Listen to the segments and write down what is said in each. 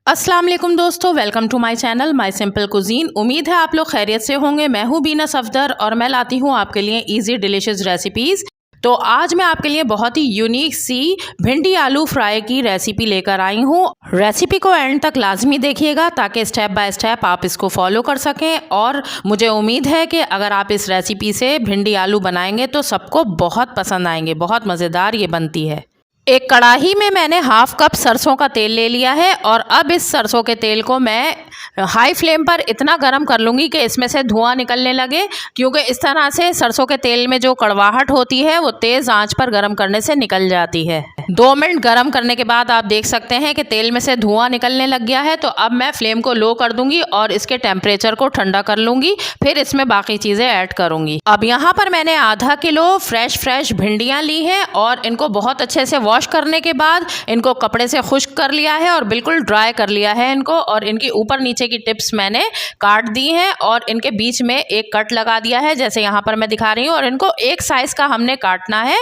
अस्सलाम वालेकुम दोस्तों, welcome to my channel my simple cuisine. उम्मीद है आप लोग खैरियत से होंगे। मैं हूँ बीना सफदर और मैं लाती हूँ आपके लिए इजी डिलीशियस रेसिपीज़। तो आज मैं आपके लिए बहुत ही यूनिक सी भिंडी आलू फ्राई की रेसिपी लेकर आई हूँ। रेसिपी को एंड तक लाजमी देखिएगा ताकि स्टेप बाय स्टेप आप इसको फॉलो कर सकें। और मुझे उम्मीद है कि अगर आप इस रेसिपी से भिंडी आलू बनाएंगे तो सबको बहुत पसंद आएंगे। बहुत मज़ेदार ये बनती है। एक कढ़ाई में मैंने हाफ कप सरसों का तेल ले लिया है और अब इस सरसों के तेल को मैं हाई फ्लेम पर इतना गर्म कर लूँगी कि इसमें से धुआं निकलने लगे, क्योंकि इस तरह से सरसों के तेल में जो कड़वाहट होती है वो तेज़ आंच पर गर्म करने से निकल जाती है। 2 मिनट गर्म करने के बाद आप देख सकते हैं कि तेल में से धुआं निकलने लग गया है। तो अब मैं फ्लेम को लो कर दूंगी और इसके टेम्परेचर को ठंडा कर लूँगी, फिर इसमें बाकी चीज़ें ऐड करूँगी। अब यहाँ पर मैंने आधा किलो फ्रेश भिंडियाँ ली हैं और इनको बहुत अच्छे से वॉश करने के बाद इनको कपड़े से खुश्क कर लिया है और बिल्कुल ड्राई कर लिया है इनको। और इनकी ऊपर नीचे की टिप्स मैंने काट दी हैं और इनके बीच में एक कट लगा दिया है, जैसे यहाँ पर मैं दिखा रही हूँ। और इनको एक साइज़ का हमने काटना है।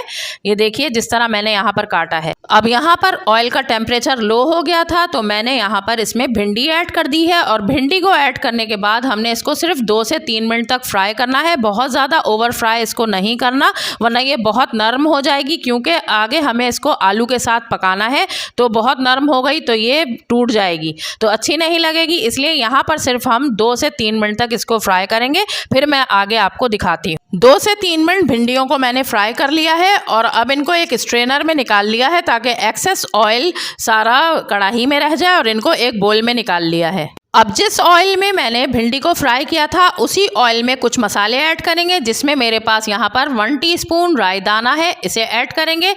ये देखिए जिस तरह मैंने यहाँ पर काटा है। अब यहाँ पर ऑयल का टेम्परेचर लो हो गया था तो मैंने यहाँ पर इसमें भिंडी ऐड कर दी है। और भिंडी को ऐड करने के बाद हमने इसको सिर्फ 2 से 3 मिनट तक फ्राई करना है। बहुत ज़्यादा ओवर फ्राई इसको नहीं करना, वरना ये बहुत नरम हो जाएगी, क्योंकि आगे हमें इसको आलू के साथ पकाना है। तो बहुत नरम हो गई तो ये टूट जाएगी, तो अच्छी नहीं लगेगी। इसलिए यहाँ पर सिर्फ हम 2 से 3 मिनट तक इसको फ्राई करेंगे, फिर मैं आगे आपको दिखाती हूँ। 2 से 3 मिनट भिंडियों को मैंने फ्राई कर लिया है और अब इनको एक स्ट्रेनर में निकाल लिया है ताकि एक्सेस ऑयल सारा कढ़ाई में रह जाए, और इनको एक बोल में निकाल लिया है। अब जिस ऑयल में मैंने भिंडी को फ्राई किया था उसी ऑयल में कुछ मसाले ऐड करेंगे, जिसमें मेरे पास यहाँ पर 1 टीस्पून राई दाना है, इसे ऐड करेंगे।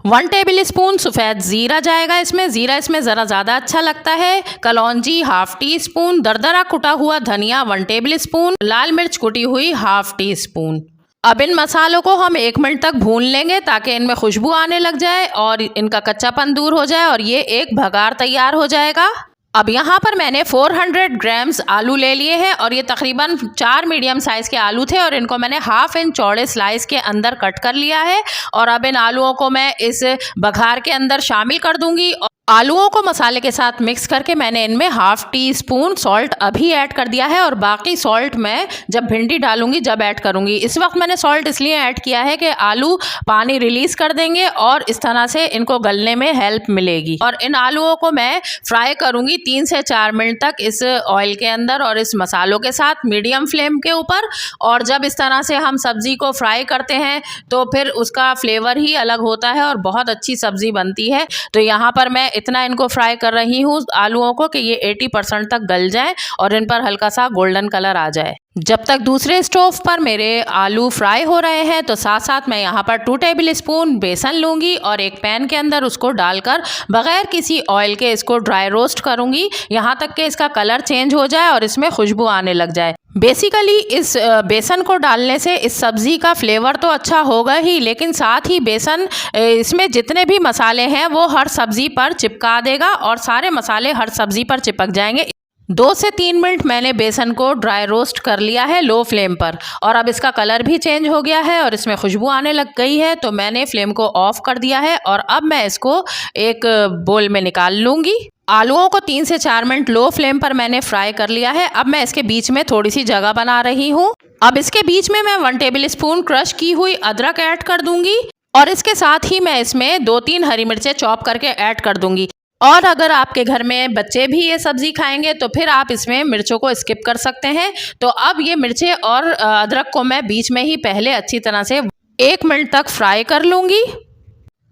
1 टेबल स्पून सफ़ेद ज़ीरा जाएगा इसमें। ज़ीरा इसमें ज़रा ज़्यादा अच्छा लगता है। कलौंजी ½ टीस्पून, दरदरा कुटा हुआ धनिया 1 टेबल स्पून, लाल मिर्च कुटी हुई ½ टीस्पून। अब इन मसालों को हम 1 मिनट तक भून लेंगे ताकि इनमें खुशबू आने लग जाए और इनका कच्चापन दूर हो जाए और ये एक भगार तैयार हो जाएगा। अब यहाँ पर मैंने 400 ग्राम्स आलू ले लिए हैं और ये तकरीबन 4 मीडियम साइज़ के आलू थे और इनको मैंने ½ इंच चौड़े स्लाइस के अंदर कट कर लिया है। और अब इन आलूओं को मैं इस बघार के अंदर शामिल कर दूंगी। आलूओं को मसाले के साथ मिक्स करके मैंने इनमें ½ टीस्पून सॉल्ट अभी ऐड कर दिया है और बाकी सॉल्ट मैं जब भिंडी डालूंगी जब ऐड करूंगी। इस वक्त मैंने सॉल्ट इसलिए ऐड किया है कि आलू पानी रिलीज़ कर देंगे और इस तरह से इनको गलने में हेल्प मिलेगी। और इन आलूओं को मैं फ्राई करूंगी 3 से 4 मिनट तक इस ऑयल के अंदर और इस मसालों के साथ मीडियम फ्लेम के ऊपर। और जब इस तरह से हम सब्ज़ी को फ्राई करते हैं तो फिर उसका फ्लेवर ही अलग होता है और बहुत अच्छी सब्ज़ी बनती है। तो यहाँ पर मैं इतना इनको फ्राई कर रही हूँ आलूओं को कि ये 80% तक गल जाएं और इन पर हल्का सा गोल्डन कलर आ जाए। जब तक दूसरे स्टोव पर मेरे आलू फ्राई हो रहे हैं तो साथ साथ मैं यहाँ पर 2 टेबल स्पून बेसन लूँगी और एक पैन के अंदर उसको डालकर बग़ैर किसी ऑयल के इसको ड्राई रोस्ट करूँगी, यहाँ तक कि इसका कलर चेंज हो जाए और इसमें खुशबू आने लग जाए। बेसिकली इस बेसन को डालने से इस सब्ज़ी का फ्लेवर तो अच्छा होगा ही, लेकिन साथ ही बेसन इसमें जितने भी मसाले हैं वो हर सब्ज़ी पर चिपका देगा और सारे मसाले हर सब्ज़ी पर चिपक जाएंगे। 2 से 3 मिनट मैंने बेसन को ड्राई रोस्ट कर लिया है लो फ्लेम पर और अब इसका कलर भी चेंज हो गया है और इसमें खुशबू आने लग गई है। तो मैंने फ्लेम को ऑफ कर दिया है और अब मैं इसको एक बोल में निकाल लूँगी। आलूओं को 3 से 4 मिनट लो फ्लेम पर मैंने फ्राई कर लिया है। अब मैं इसके बीच में थोड़ी सी जगह बना रही हूँ। अब इसके बीच में मैं 1 टेबल स्पून क्रश की हुई अदरक ऐड कर दूँगी और इसके साथ ही मैं इसमें 2-3 हरी मिर्चें चॉप करके ऐड कर दूँगी। और अगर आपके घर में बच्चे भी ये सब्ज़ी खाएंगे तो फिर आप इसमें मिर्चों को स्किप कर सकते हैं। तो अब ये मिर्चें और अदरक को मैं बीच में ही पहले अच्छी तरह से 1 मिनट तक फ्राई कर लूँगी।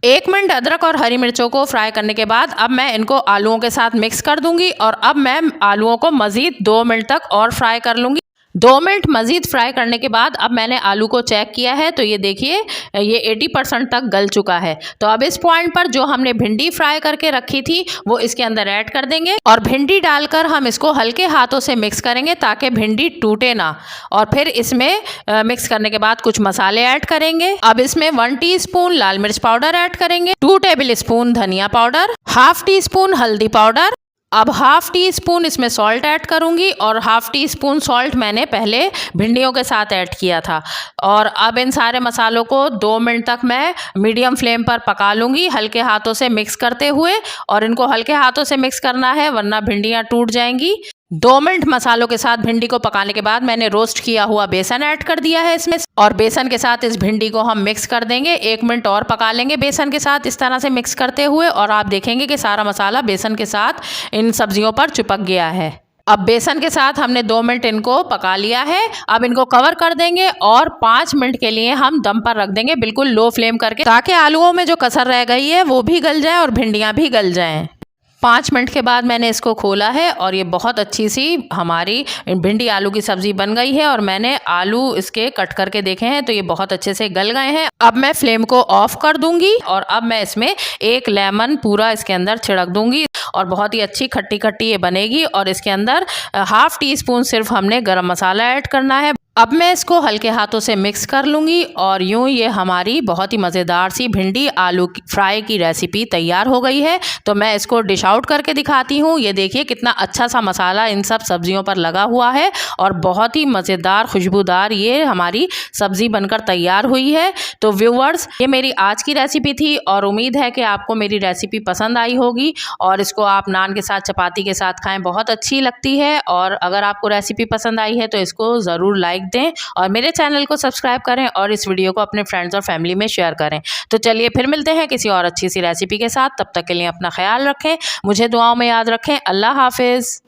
1 मिनट अदरक और हरी मिर्चों को फ्राई करने के बाद अब मैं इनको आलूओं के साथ मिक्स कर दूँगी और अब मैं आलूओं को मज़ीद 2 मिनट तक और फ्राई कर लूँगी। 2 मिनट मज़ीद फ्राई करने के बाद अब मैंने आलू को चेक किया है तो ये देखिए ये 80% तक गल चुका है। तो अब इस पॉइंट पर जो हमने भिंडी फ्राई करके रखी थी वो इसके अंदर ऐड कर देंगे और भिंडी डालकर हम इसको हल्के हाथों से मिक्स करेंगे ताकि भिंडी टूटे ना। और फिर इसमें मिक्स करने के बाद कुछ मसाले ऐड करेंगे। अब इसमें 1 टीस्पून लाल मिर्च पाउडर ऐड करेंगे, 2 टेबल स्पून धनिया पाउडर, ½ टीस्पून हल्दी पाउडर, अब हाफ़ टी स्पून इसमें सॉल्ट ऐड करूँगी और हाफ़ टी स्पून सॉल्ट मैंने पहले भिंडियों के साथ ऐड किया था। और अब इन सारे मसालों को 2 मिनट तक मैं मीडियम फ्लेम पर पका लूँगी, हल्के हाथों से मिक्स करते हुए। और इनको हल्के हाथों से मिक्स करना है वरना भिंडियाँ टूट जाएंगी। 2 मिनट मसालों के साथ भिंडी को पकाने के बाद मैंने रोस्ट किया हुआ बेसन ऐड कर दिया है इसमें, और बेसन के साथ इस भिंडी को हम मिक्स कर देंगे। 1 मिनट और पका लेंगे बेसन के साथ इस तरह से मिक्स करते हुए, और आप देखेंगे कि सारा मसाला बेसन के साथ इन सब्जियों पर चिपक गया है। अब बेसन के साथ हमने 2 मिनट इनको पका लिया है। अब इनको कवर कर देंगे और 5 मिनट के लिए हम दम पर रख देंगे, बिल्कुल लो फ्लेम करके, ताकि आलूओं में जो कसर रह गई है वो भी गल जाए और भिंडियाँ भी गल जाएँ। 5 मिनट के बाद मैंने इसको खोला है और ये बहुत अच्छी सी हमारी भिंडी आलू की सब्ज़ी बन गई है। और मैंने आलू इसके कट करके देखे हैं तो ये बहुत अच्छे से गल गए हैं। अब मैं फ्लेम को ऑफ कर दूंगी और अब मैं इसमें 1 लेमन पूरा इसके अंदर छिड़क दूंगी और बहुत ही अच्छी खट्टी खट्टी ये बनेगी। और इसके अंदर हाफ़ टी स्पून सिर्फ हमने गरम मसाला ऐड करना है। अब मैं इसको हल्के हाथों से मिक्स कर लूँगी और यूँ ये हमारी बहुत ही मज़ेदार सी भिंडी आलू फ्राई की रेसिपी तैयार हो गई है। तो मैं इसको डिश आउट करके दिखाती हूँ। ये देखिए कितना अच्छा सा मसाला इन सब सब्जियों पर लगा हुआ है और बहुत ही मज़ेदार खुशबूदार ये हमारी सब्ज़ी बनकर तैयार हुई है। तो व्यूअर्स, ये मेरी आज की रेसिपी थी और उम्मीद है कि आपको मेरी रेसिपी पसंद आई होगी। और इसको आप नान के साथ, चपाती के साथ खाएँ, बहुत अच्छी लगती है। और अगर आपको रेसिपी पसंद आई है तो इसको ज़रूर लाइक दें और मेरे चैनल को सब्सक्राइब करें और इस वीडियो को अपने फ्रेंड्स और फैमिली में शेयर करें। तो चलिए फिर मिलते हैं किसी और अच्छी सी रेसिपी के साथ। तब तक के लिए अपना ख्याल रखें, मुझे दुआओं में याद रखें। अल्लाह हाफिज़।